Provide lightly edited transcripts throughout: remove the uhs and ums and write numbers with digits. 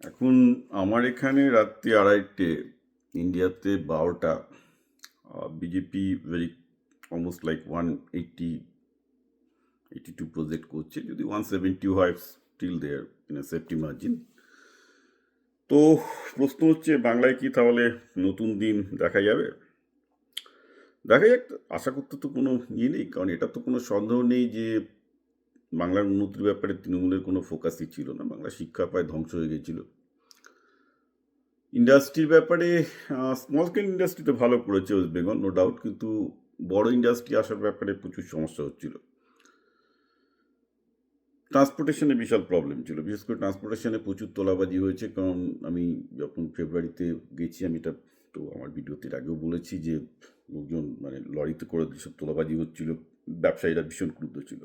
এখন আমার এখানে রাত্রি 2:30, ইন্ডিয়াতে 12টা। BJP very almost like 182 project করছে, যদি 170 হয় still they're in safety margin. তো প্রশ্ন হচ্ছে, বাংলায় কি তাহলে নতুন দিন দেখা যাবে? দেখা যাক, আশা করতে তো কোনো নেই, কারণ এটা তো কোনো সন্দেহ নেই যে বাংলার উন্নতির ব্যাপারে তৃণমূলের কোনো ফোকাসই ছিল না। বাংলা শিক্ষা প্রায় ধ্বংস হয়ে গেছিল। ইন্ডাস্ট্রির ব্যাপারে স্মল স্কেল ইন্ডাস্ট্রিতে ভালো করেছে ওয়েস্ট বেঙ্গল, নো ডাউট, কিন্তু বড় ইন্ডাস্ট্রি আসার ব্যাপারে প্রচুর সমস্যা হচ্ছিল। ট্রান্সপোর্টেশনে বিশাল প্রবলেম ছিল, বিশেষ করে ট্রান্সপোর্টেশনে প্রচুর তোলাবাজি হয়েছে। কারণ আমি যখন ফেব্রুয়ারিতে গেছি, আমি এটা তো আমার ভিডিওতে আগেও বলেছি যে লোকজন মানে লরিতে করে যেসব তোলাবাজি হচ্ছিল, ব্যবসায়ীরা ভীষণ ক্রুদ্ধ ছিল।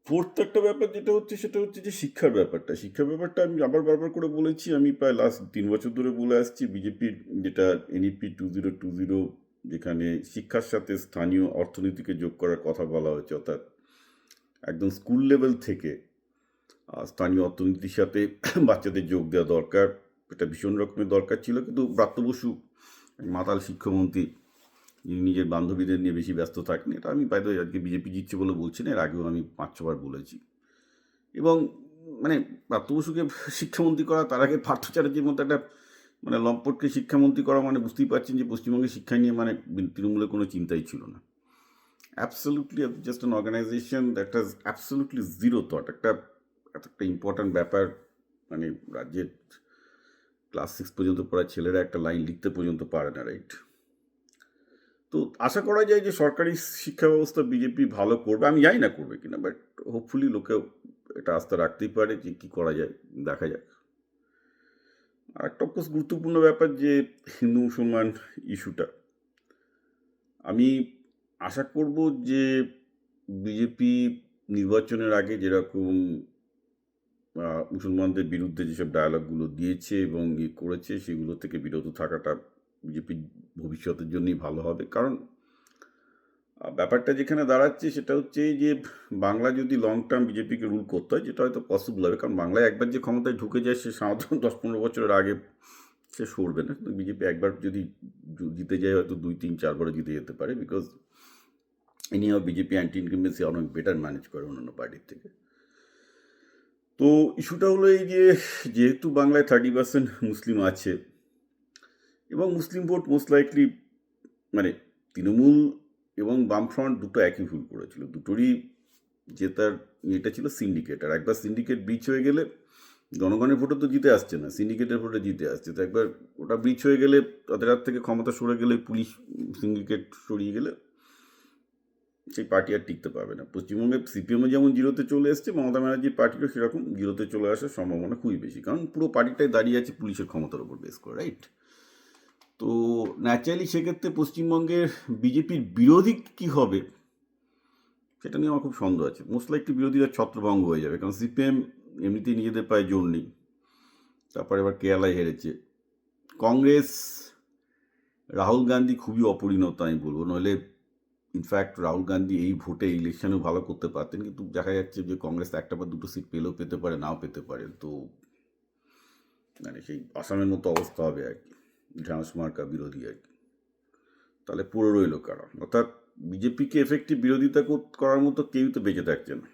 ফোর্থ একটা ব্যাপার যেটা হচ্ছে, সেটা হচ্ছে যে শিক্ষার ব্যাপারটা আমি আবার বারবার করে বলেছি, আমি প্রায় লাস্ট 3 বছর ধরে বলে আসছি। বিজেপির যেটা এনইপি 2020, যেখানে শিক্ষার সাথে স্থানীয় অর্থনীতিকে যোগ করার কথা বলা হয়েছে, অর্থাৎ একদম স্কুল লেভেল থেকে স্থানীয় অর্থনীতির সাথে বাচ্চাদের যোগ দেওয়া দরকার। এটা ভীষণ রকমের দরকার ছিল, কিন্তু ব্রাত্য বসু মাতাল শিক্ষামন্ত্রী, যিনি নিজের বান্ধবীদের নিয়ে বেশি ব্যস্ত থাকেন, এটা আমি বাইরে আজকে বিজেপি জিতছে বলে বলছি না, এর আগেও আমি 5-6বার বলেছি। এবং মানে প্রাপ্ত বসুকে শিক্ষামন্ত্রী করা, তার আগে পার্থ চ্যাটার্জির মতো একটা মানে লম্পটকে শিক্ষামন্ত্রী করা, মানে বুঝতেই পারছেন যে পশ্চিমবঙ্গের শিক্ষা নিয়ে মানে তৃণমূলের কোনো চিন্তাই ছিল না। Absolutely just an organization that has absolutely zero thought. একটা ইম্পর্ট্যান্ট ব্যাপার, মানে রাজ্যের ক্লাস 6 পর্যন্ত পড়া ছেলেরা একটা লাইন লিখতে পর্যন্ত পারে না, রাইট? তো আশা করা যায় যে সরকারি শিক্ষা ব্যবস্থা বিজেপি ভালো করবে। আমি জানি না করবে কিনা, বাট হোপফুলি লোকে এটা আস্থা রাখতেই পারে যে কী করা যায়, দেখা যাক। আর একটা অফকোর্স গুরুত্বপূর্ণ ব্যাপার যে হিন্দু মুসলমান ইস্যুটা, আমি আশা করব যে বিজেপি নির্বাচনের আগে যেরকম মুসলমানদের বিরুদ্ধে যেসব ডায়ালগগুলো দিয়েছে এবং করেছে, সেগুলো থেকে বিরত থাকাটা বিজেপির ভবিষ্যতের জন্যই ভালো হবে। কারণ ব্যাপারটা যেখানে দাঁড়াচ্ছে সেটা হচ্ছে যে বাংলা যদি লং টার্ম বিজেপিকে রুল করতে হয়, যেটা হয়তো পসিবল হবে, কারণ বাংলায় একবার যে ক্ষমতায় ঢুকে যায় সে সাধারণ 10-15 বছরের আগে সে সরবে না। কিন্তু বিজেপি একবার যদি জিতে যায়, হয়তো 2-3-4বারও জিতে যেতে পারে, because anyhow BJP anti incumbency অনেক বেটার ম্যানেজ করে অন্যান্য পার্টির থেকে। তো ইস্যুটা হলো এই যে, যেহেতু বাংলায় 30% মুসলিম আছে এবং মুসলিম ভোট মোস্ট লাইকলি, মানে তৃণমূল এবং বামফ্রন্ট দুটো একই ভুল করেছিল, দুটোরই জেতার এটা ছিল সিন্ডিকেট। আর একবার সিন্ডিকেট ব্রিচ হয়ে গেলে জনগণের ভোটে তো জিতে আসছে না, সিন্ডিকেটের ভোটে জিতে আসছে। তো একবার ওটা ব্রিচ হয়ে গেলে, তাদের হাত থেকে ক্ষমতা সরে গেলে, পুলিশ সিন্ডিকেট সরিয়ে গেলে সেই পার্টি আর টিকতে পারবে না। পশ্চিমবঙ্গে সিপিএমও যেমন জিরোতে চলে এসছে, মমতা ব্যানার্জির পার্টিরও সেরকম জিরোতে চলে আসার সম্ভাবনা খুবই বেশি, কারণ পুরো পার্টিটাই দাঁড়িয়ে আছে পুলিশের ক্ষমতার উপর বেস করে, রাইট? তো ন্যাচারালি সেক্ষেত্রে পশ্চিমবঙ্গের বিজেপির বিরোধী কী হবে সেটা নিয়ে আমার খুব সন্দেহ আছে। মোস্ট লাইকলি বিরোধীরা ছত্রভঙ্গ হয়ে যাবে, কারণ সিপিএম এমনিতেই নিজেদের পায়ে জোর নেই, তারপরে এবার কেরালায় হেরেছে। কংগ্রেস, রাহুল গান্ধী খুবই অপরিণত আমি বলবো, নইলে ইনফ্যাক্ট রাহুল গান্ধী এই ভোটে ইলেকশনেও ভালো করতে পারতেন, কিন্তু দেখা যাচ্ছে যে কংগ্রেস একটা বা দুটো সিট পেলেও পেতে পারে, নাও পেতে পারে। তো মানে সেই আসামের মতো অবস্থা হবে আর কি, ঢ্যাঁস মার্কা বিরোধী আর কি। তাহলে পুরো রইল কারণ, অর্থাৎ বিজেপিকে এফেক্টিভ বিরোধিতা করার মতো কেউই তো বেঁচে থাকছে না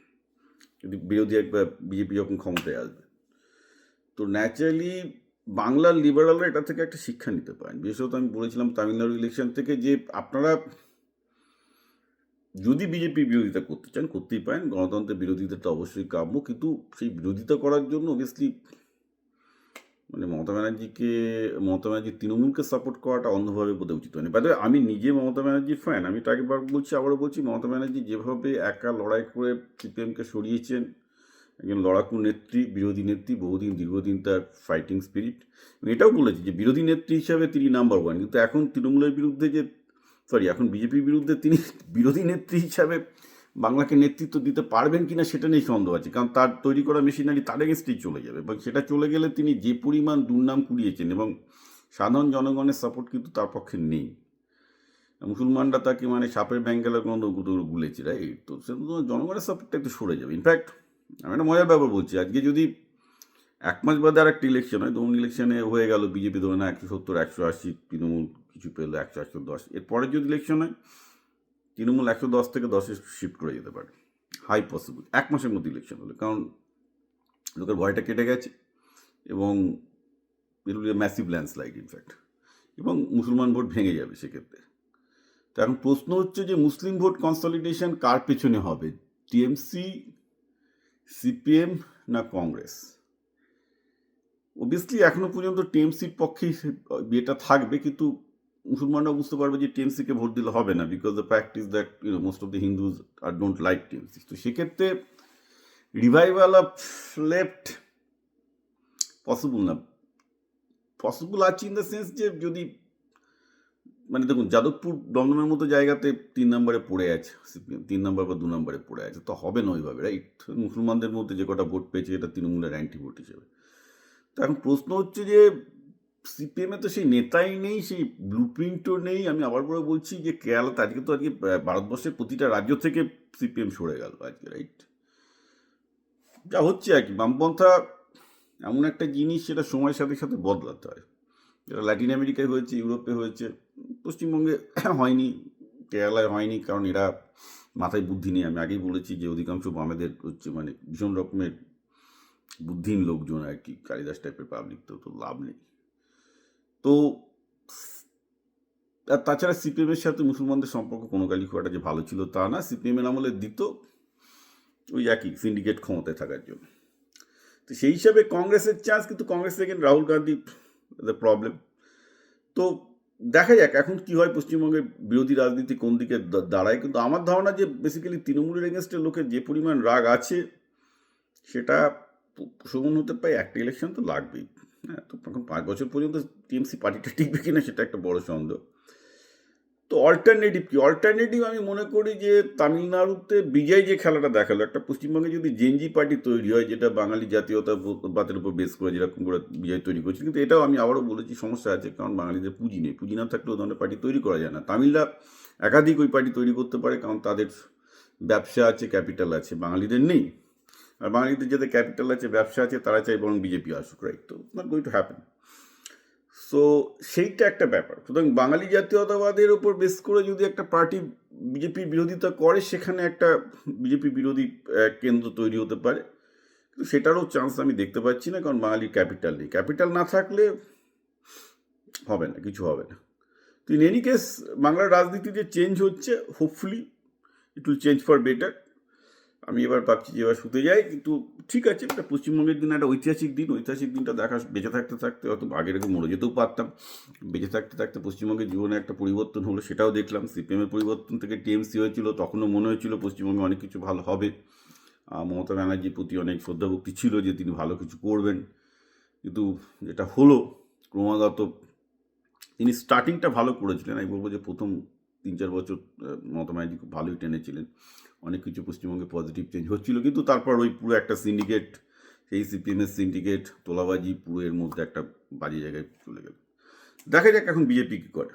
যদি বিরোধী একবার বিজেপি যখন ক্ষমতায় আসবে। তো ন্যাচারালি বাংলার লিবারালরা এটা থেকে একটা শিক্ষা নিতে পারেন। বিশেষত আমি বলেছিলাম তামিলনাড়ু ইলেকশন থেকে, যে আপনারা যদি বিজেপি বিরোধিতা করতে চান করতেই পারেন, গণতন্ত্রের বিরোধিতাটা অবশ্যই কাম্য, কিন্তু সেই বিরোধিতা করার জন্য অবভিয়াসলি মানে মমতা ব্যানার্জির তৃণমূলকে সাপোর্ট করাটা অন্যভাবে বোধহয় উচিত হয়নি। বাট আমি নিজে মমতা ব্যানার্জির ফ্যান, আমি এটা একবার বলছি, আবারও বলছি, মমতা ব্যানার্জি যেভাবে একা লড়াই করে সিপিএমকে সরিয়েছেন, একজন লড়াকু নেত্রী, বিরোধী নেত্রী, দীর্ঘদিন তার ফাইটিং স্পিরিট। এটাও বলেছি যে বিরোধী নেত্রী হিসাবে তিনি নাম্বার 1, কিন্তু এখন তৃণমূলের বিরুদ্ধে এখন বিজেপির বিরুদ্ধে তিনি বিরোধী নেত্রী হিসাবে বাংলাকে নেতৃত্ব দিতে পারবেন কিনা সেটা নিয়ে সন্দেহ আছে, কারণ তার তৈরি করা মেশিনারি তার এগেনস্টেই চলে যাবে, এবং সেটা চলে গেলে তিনি যে পরিমাণ দুর্নাম কুড়িয়েছেন, এবং সাধারণ জনগণের সাপোর্ট কিন্তু তার পক্ষে নেই। মুসলমানরা তাকে মানে সাপের ব্যাঙ্গেলের গন্ধ গুলেছে, রাইট? তো জনগণের সাপোর্টটা একটু সরে যাবে। ইনফ্যাক্ট আমি একটা মজার ব্যাপার বলছি, আজকে যদি 1 মাস বাদে আরেকটা ইলেকশন হয়। ধরুন ইলেকশনে হয়ে গেল বিজেপি ধরে না 170, 180, তৃণমূল কিছু পেল 100, 110। এরপরে যদি ইলেকশন হয় তৃণমূল 110 থেকে 10-এ শিফট করে যেতে পারে। হাই পসিবল 1 মাসের মধ্যে ইলেকশন হলে, কারণ লোকের ভয়টা কেটে গেছে এবং it will B a massive landslide in fact, এবং মুসলমান ভোট ভেঙে যাবে সেক্ষেত্রে। তো এখন প্রশ্ন হচ্ছে যে মুসলিম ভোট কনসলিডেশন কার পেছনে হবে, টিএমসি, সিপিএম না কংগ্রেস? অবভিয়াসলি এখনো পর্যন্ত টিএমসির পক্ষেই বিয়েটা থাকবে, কিন্তু মুসলমানরা বুঝতে পারবে যে টিএমসিকে ভোট দিলে হবে না, because the fact is that most of the Hindus are don't like TMC. তো সেক্ষেত্রে রিভাইভাল অফ লেফট পসিবল না। পসিবল আছে ইন দ্য সেন্স যে যদি মানে দেখুন যাদবপুর দমদমের মতো জায়গাতে 3 নম্বরে পড়ে আছে সিপিএম, 3 নম্বর বা 2 নম্বরে পড়ে আছে, তো হবে না ওইভাবে, রাইট? মুসলমানদের মধ্যে যে কটা ভোট পেয়েছে এটা তৃণমূলের অ্যান্টি ভোট হিসেবে। তো এখন প্রশ্ন হচ্ছে যে সিপিএমে তো সেই নেতাই নেই, সেই ব্লু প্রিন্টও নেই। আমি আবার বলে বলছি যে কেরালাতে আজকে তো আজকে ভারতবর্ষের প্রতিটা রাজ্য থেকে সিপিএম সরে গেল আজকে, রাইট? যা হচ্ছে আর কি, বামপন্থা এমন একটা জিনিস সেটা সময়ের সাথে সাথে বদলাতে হয়। যেটা ল্যাটিন আমেরিকায় হয়েছে, ইউরোপে হয়েছে, পশ্চিমবঙ্গে হয়নি, কেরালায় হয়নি, কারণ এরা মাথায় বুদ্ধি নেই। আমি আগেই বলেছি যে অধিকাংশ বামেদের হচ্ছে মানে ভীষণ রকমের বুদ্ধিহীন লোকজন আর কি, কালিদাস টাইপের পাবলিক, তো লাভ নেই। তো আর তাছাড়া সিপিএমের সাথে মুসলমানদের সম্পর্ক কোনো কালই খুব একটা যে ভালো ছিল তা না। সিপিএমের আমলে দিত ওই একই সিন্ডিকেট ক্ষমতায় থাকার জন্য। তো সেই হিসাবে কংগ্রেসের চান্স, কিন্তু কংগ্রেস থেকে রাহুল গান্ধী দ্য প্রবলেম। তো দেখা যাক এখন কি হয়, পশ্চিমবঙ্গের বিরোধী রাজনীতি কোন দিকে দাঁড়ায়। কিন্তু আমার ধারণা যে বেসিক্যালি তৃণমূলের এগেনস্টে লোকের যে পরিমাণ রাগ আছে সেটা শোভন হতে পারে। একটা ইলেকশন তো লাগবেই, হ্যাঁ। তো এখন 5 বছর পর্যন্ত টিএমসি পার্টিটা টিকবে কিনা সেটা একটা বড় সন্দেহ। তো অল্টারনেটিভ কি? অল্টারনেটিভ আমি মনে করি যে তামিলনাড়ুতে বিজয় যে খেলাটা দেখালো, একটা পশ্চিমবঙ্গে যদি জেনজি পার্টি তৈরি হয় যেটা বাঙালি জাতীয়তাবাদের উপর বেস করে যেরকম করে বিজয় তৈরি করছে, কিন্তু এটাও আমি আবারও বলেছি সমস্যা আছে, কারণ বাঙালিদের পুঁজি নেই। পুঁজি না থাকলে ও ধরনের পার্টি তৈরি করা যায় না। তামিলরা একাধিক ওই পার্টি তৈরি করতে পারে, কারণ তাদের ব্যবসা আছে, ক্যাপিটাল আছে, বাঙালিদের নেই। আর বাঙালিদের যাদের ক্যাপিটাল আছে, ব্যবসা আছে, তারা চাই বরং বিজেপি আসুক, রাইট? তো not going to happen. So সেইটা একটা ব্যাপার। সুতরাং বাঙালি জাতীয়তাবাদের ওপর বেস করে যদি একটা পার্টি বিজেপির বিরোধিতা করে, সেখানে একটা বিজেপি বিরোধী কেন্দ্র তৈরি হতে পারে, কিন্তু সেটারও চান্স আমি দেখতে পাচ্ছি না, কারণ বাঙালির ক্যাপিটাল নেই। ক্যাপিটাল না থাকলে হবে না, কিছু হবে না। তো ইন এনি কেস বাংলার রাজনীতি যে চেঞ্জ হচ্ছে, hopefully it will change for better. আমি এবার ভাবছি যে এবার শুতে যাই, কিন্তু ঠিক আছে, এটা পশ্চিমবঙ্গের দিন একটা ঐতিহাসিক দিন। ঐতিহাসিক দিনটা দেখা, বেঁচে থাকতে থাকতে হয়তো আগের আগে মরে যেতেও পারতাম। বেঁচে থাকতে থাকতে পশ্চিমবঙ্গের জীবনে একটা পরিবর্তন হলো, সেটাও দেখলাম। সিপিএমের পরিবর্তন থেকে টিএমসি হয়েছিল, তখনও মনে হয়েছিল পশ্চিমবঙ্গে অনেক কিছু ভালো হবে। মমতা ব্যানার্জির প্রতি অনেক শ্রদ্ধাভক্তি ছিল যে তিনি ভালো কিছু করবেন, কিন্তু যেটা হলো ক্রমাগত, তিনি স্টার্টিংটা ভালো করেছিলেন। আমি বলবো যে প্রথম 3-4 বছর মমতা ব্যানার্জি খুব ভালোই টেনেছিলেন, অনেক কিছু পশ্চিমবঙ্গে পজিটিভ চেঞ্জ হচ্ছিল, কিন্তু তারপর ওই পুরো একটা সিন্ডিকেট, সেই সিপিএমের সিন্ডিকেট তোলাবাজি পুরো এর মধ্যে একটা বাজে জায়গায় চলে গেল। দেখা যাক এখন বিজেপি কী করে।